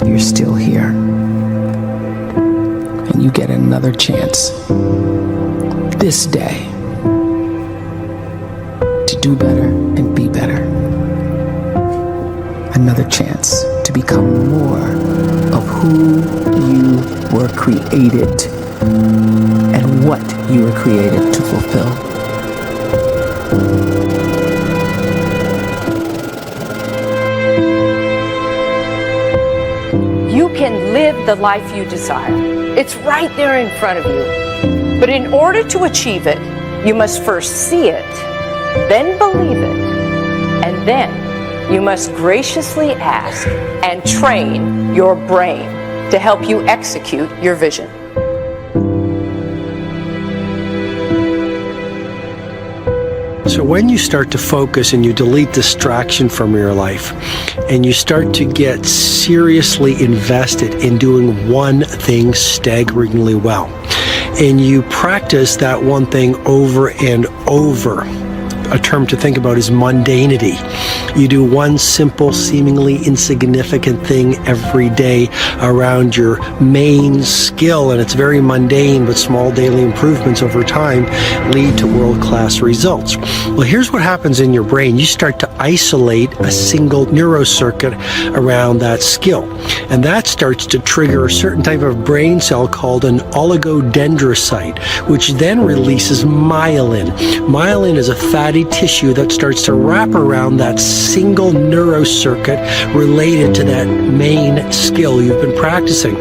you're still here. And you get another chance this day to do better and be better. Another chance to become more of who you were created and what you were created to fulfill. You can live the life you desire. It's right there in front of you. But in order to achieve it, you must first see it, then believe it, and then you must graciously ask and train your brain to help you execute your vision. So when you start to focus and you delete distraction from your life and you start to get seriously invested in doing one thing staggeringly well, and you practice that one thing over and over, a term to think about is mundanity. You do one simple, seemingly insignificant thing every day around your main skill, and it's very mundane, but small daily improvements over time lead to world-class results. Well, here's what happens in your brain. You start to isolate a single neurocircuit around that skill, and that starts to trigger a certain type of brain cell called an oligodendrocyte, which then releases myelin. Myelin is a fatty tissue that starts to wrap around that single neurocircuit related to that main skill you've been practicing.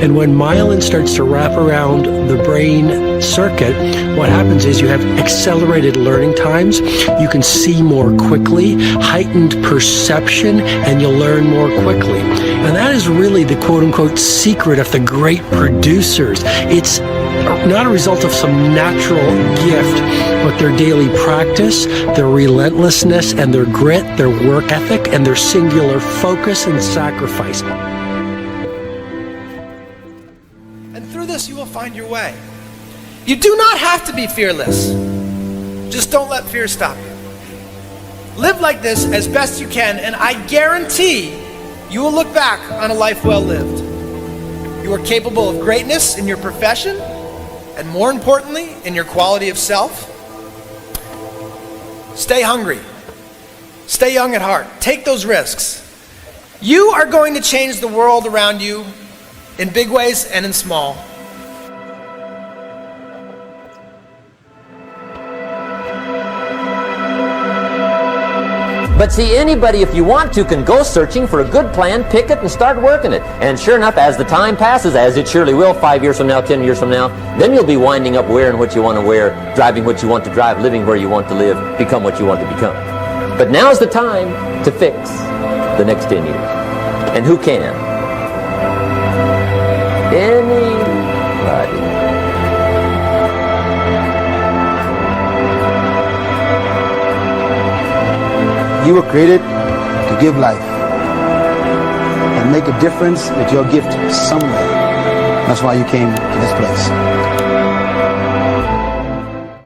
And when myelin starts to wrap around the brain circuit, what happens is you have accelerated learning times, you can see more quickly, heightened perception, and you'll learn more quickly. And that is really the quote-unquote secret of the great producers. It's not a result of some natural gift, but their daily practice, their relentlessness and their grit, their work ethic, and their singular focus and sacrifice. And through this you will find your way. You do not have to be fearless. Just don't let fear stop you. Live like this as best you can, and I guarantee you will look back on a life well lived. You are capable of greatness in your profession, and more importantly, in your quality of self. Stay hungry. Stay young at heart. Take those risks. You are going to change the world around you in big ways and in small. But see, anybody, if you want to, can go searching for a good plan, pick it, and start working it. And sure enough, as the time passes, as it surely will, 5 years from now, 10 years from now, then you'll be winding up wearing what you want to wear, driving what you want to drive, living where you want to live, become what you want to become. But now's the time to fix the next 10 years. And who can? Anybody. You were created to give life and make a difference with your gift somewhere. That's why you came to this place.